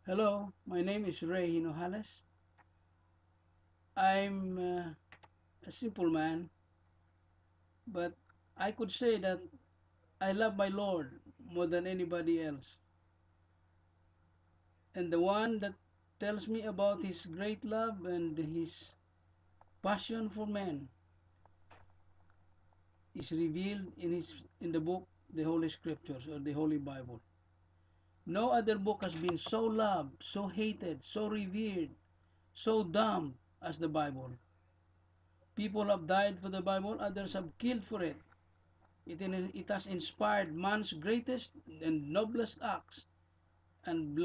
Hello, my name is Ray Hinojones. I'm a simple man, but I could say that I love my Lord more than anybody else. And the one that tells me about His great love and His passion for men is revealed in the book, the Holy Scriptures or the Holy Bible. No other book has been so loved, so hated, so revered, so damned as the Bible. People have died for the Bible, others have killed for it. It has inspired man's greatest and noblest acts and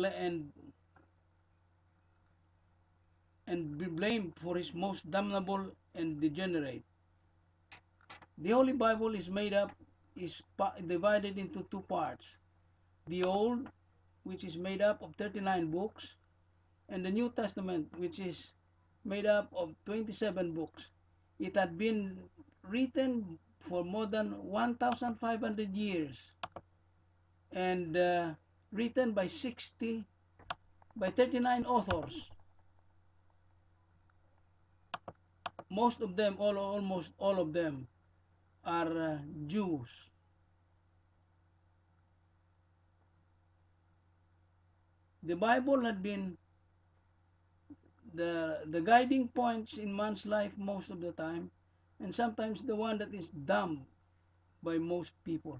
be blamed for his most damnable and degenerate. The Holy Bible is divided into two parts. The Old, which is made up of 39 books, and the New Testament, which is made up of 27 books. It had been written for more than 1,500 years and written by 39 authors. Most of them, almost all of them, are Jews. The Bible had been the guiding points in man's life most of the time, and sometimes the one that is dumb by most people.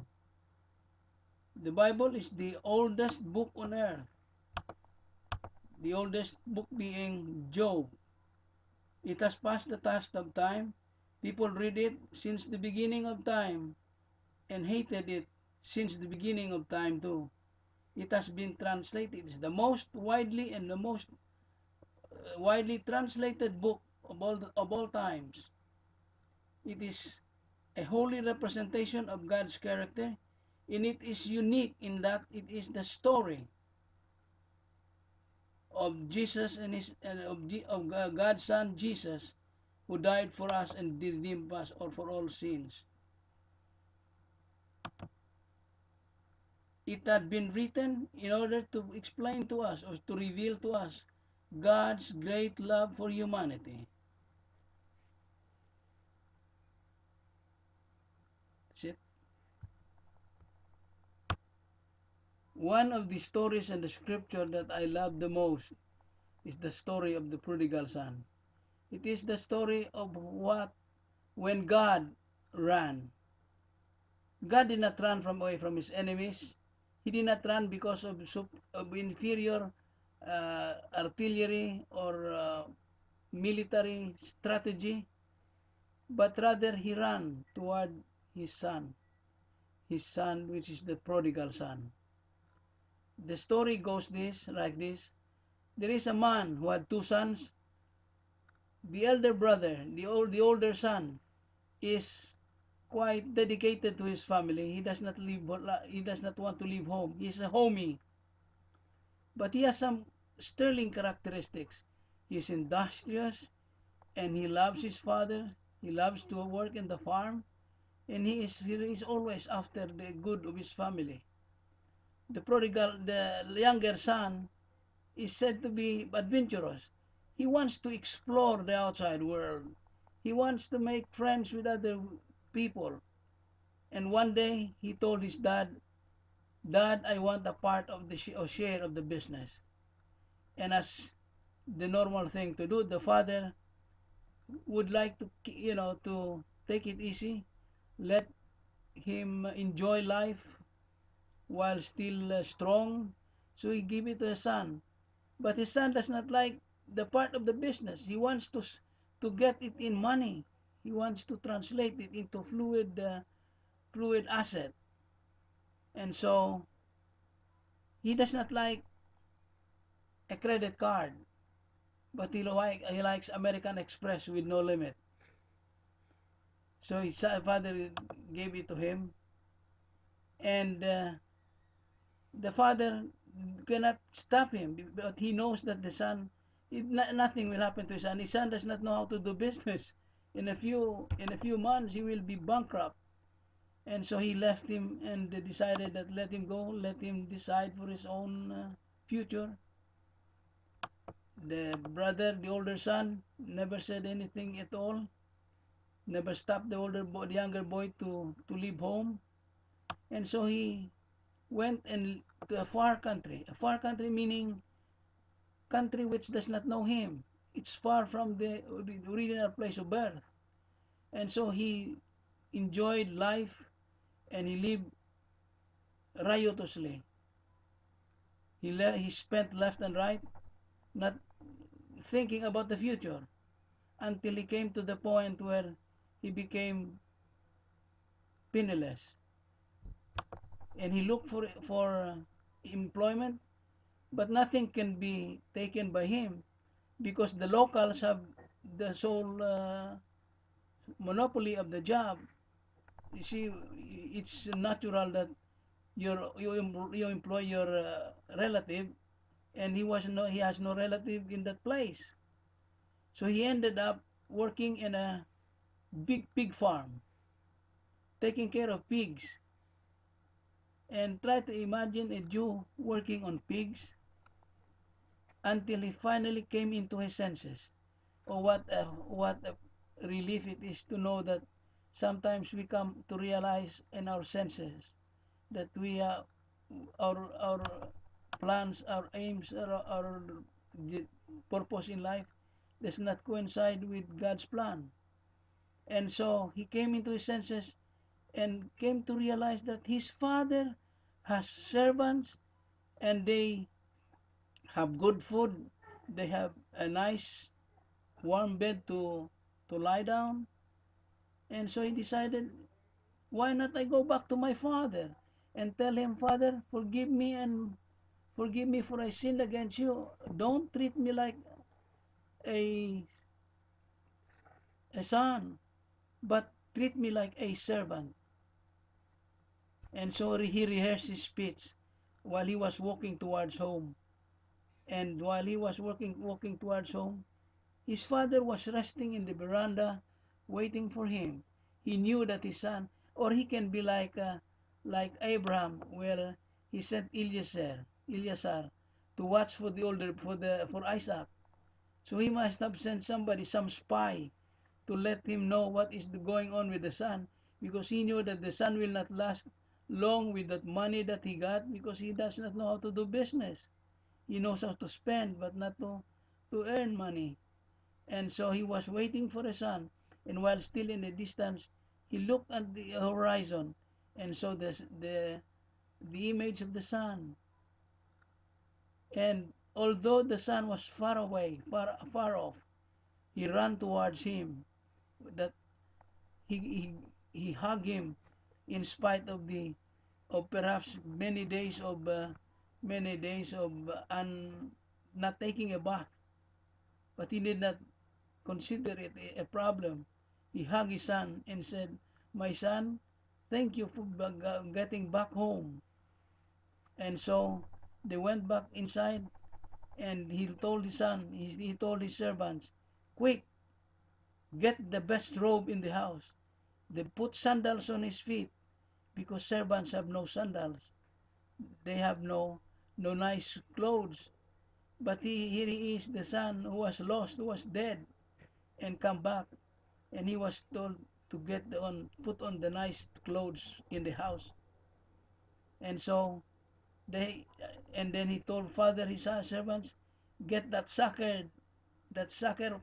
The Bible is the oldest book on earth. The oldest book being Job. It has passed the test of time. People read it since the beginning of time and hated it since the beginning of time too. It has been translated. It's the most widely and the most widely translated book of all times. It is a holy representation of God's character, and it is unique in that it is the story of Jesus and of God's Son Jesus, who died for us and redeemed us or for all sins. It had been written in order to explain to us or to reveal to us God's great love for humanity. That's it. One of the stories in the scripture that I love the most is the story of the prodigal son. It is the story of what when God ran. God did not run from away from his enemies. He did not run because of inferior artillery or military strategy, but rather he ran toward his son which is the prodigal son. The story goes like this. There is a man who had two sons. The elder brother, the older son, is quite dedicated to his family. He does not want to leave home. He's a homie. But he has some sterling characteristics. He's industrious and he loves his father. He loves to work in the farm and he is always after the good of his family. The younger son, is said to be adventurous. He wants to explore the outside world. He wants to make friends with other people. And one day he told his dad, "Dad, I want a part of the share of the business." And as the normal thing to do, the father would like to, to take it easy, let him enjoy life while still strong. So he gave it to his son. But his son does not like the part of the business. He wants to get it in money. He wants to translate it into fluid asset. And so he does not like a credit card, but he likes American Express with no limit. So his father gave it to him, and the father cannot stop him, but he knows that the son, nothing will happen to his son. His son does not know how to do business. In a few months, he will be bankrupt. And so he left him and decided that let him go, let him decide for his own future. The brother, the older son, never said anything at all, never stopped the younger boy to leave home. And so he went and to a far country meaning country which does not know him. It's far from the original place of birth. And so he enjoyed life and he lived riotously. He spent left and right, not thinking about the future, until he came to the point where he became penniless. And he looked for employment, but nothing can be taken by him because the locals have the sole monopoly of the job. You see, it's natural that you employ your relative, and he has no relative in that place. So he ended up working in a big pig farm, taking care of pigs. And try to imagine a Jew working on pigs until he finally came into his senses. Oh, what a relief it is to know that sometimes we come to realize in our senses that our plans, our aims, our purpose in life does not coincide with God's plan. And so he came into his senses and came to realize that his father has servants and they have good food, they have a nice warm bed to lie down. And so he decided, why not I go back to my father and tell him, Father, forgive me for I sinned against you. Don't treat me like a a son, but treat me like a servant. And so he rehearsed his speech while he was walking towards home. And while he was walking towards home, his father was resting in the veranda, waiting for him. He knew that his son, or he can be like Abraham, where he sent Eleazar, to watch for for Isaac. So he must have sent somebody, some spy, to let him know what is going on with the son, because he knew that the son will not last long with that money that he got, because he does not know how to do business. He knows how to spend, but not to earn money. And so he was waiting for the sun, and while still in the distance, he looked at the horizon and saw the image of the sun. And although the sun was far away, far off, he ran towards him. That he hugged him in spite of the of perhaps many days of not taking a bath. But he did not consider it a problem. He hugged his son and said, "My son, thank you for getting back home." And so they went back inside, and he told his son, he told his servants, "Quick, get the best robe in the house." They put sandals on his feet because servants have no sandals. They have no nice clothes. But here he is, the son who was lost, who was dead, and come back. And he was told to put on the nice clothes in the house. And so they, and then he told father his servants, get that sucker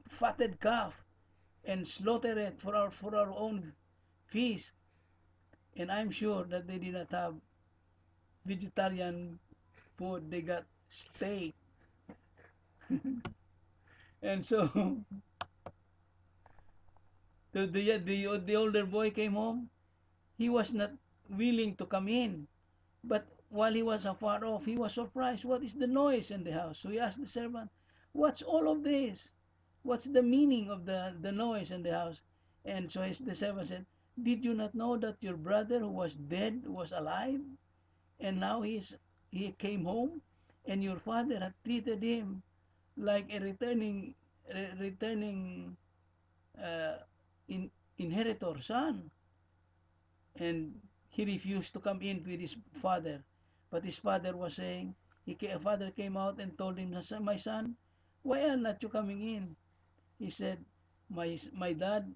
fatted calf, and slaughter it for our own feast. And I'm sure that they did not have vegetarian food; they got steak. And so the older boy came home. He was not willing to come in. But while he was afar off, he was surprised. What is the noise in the house? So he asked the servant, what's all of this? What's the meaning of the noise in the house? And so the servant said, did you not know that your brother who was dead was alive? And now he came home, and your father had treated him like a returning uh, in, inheritor son. And he refused to come in with his father. But his father was saying, father came out and told him, my son, Why are not you coming in? He said, my dad,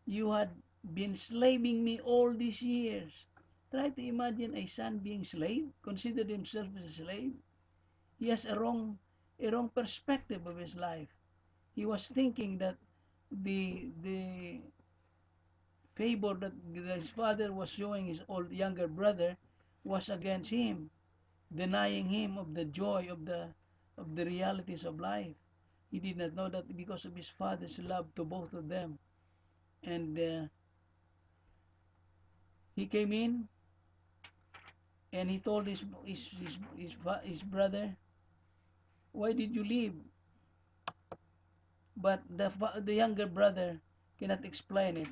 you had been slaving me all these years. Try to imagine a son being slave, consider himself as a slave. He has a wrong perspective of his life. He was thinking that the favor that his father was showing his old younger brother was against him, denying him of the joy of the realities of life. He did not know that because of his father's love to both of them. And he came in and he told his brother, "Why did you leave?" But the younger brother cannot explain it.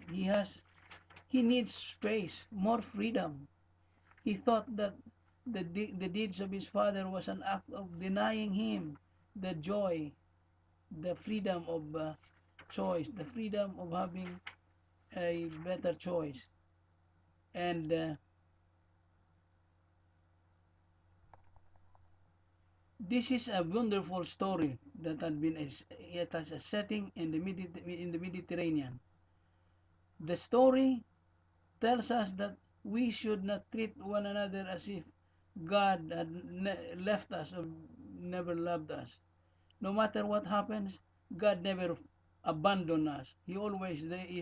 He needs space, more freedom. He thought that the deeds of his father was an act of denying him the joy, the freedom of choice, the freedom of having a better choice. And this is a wonderful story that had been it has a setting in the Mediterranean. The story tells us that we should not treat one another as if God had left us or never loved us. No matter what happens, God never abandoned us. He's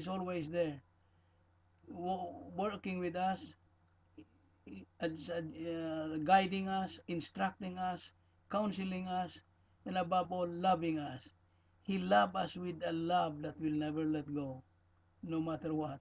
always there, working with us, guiding us, instructing us, counseling us, and above all, loving us. He loves us with a love that will never let go, no matter what.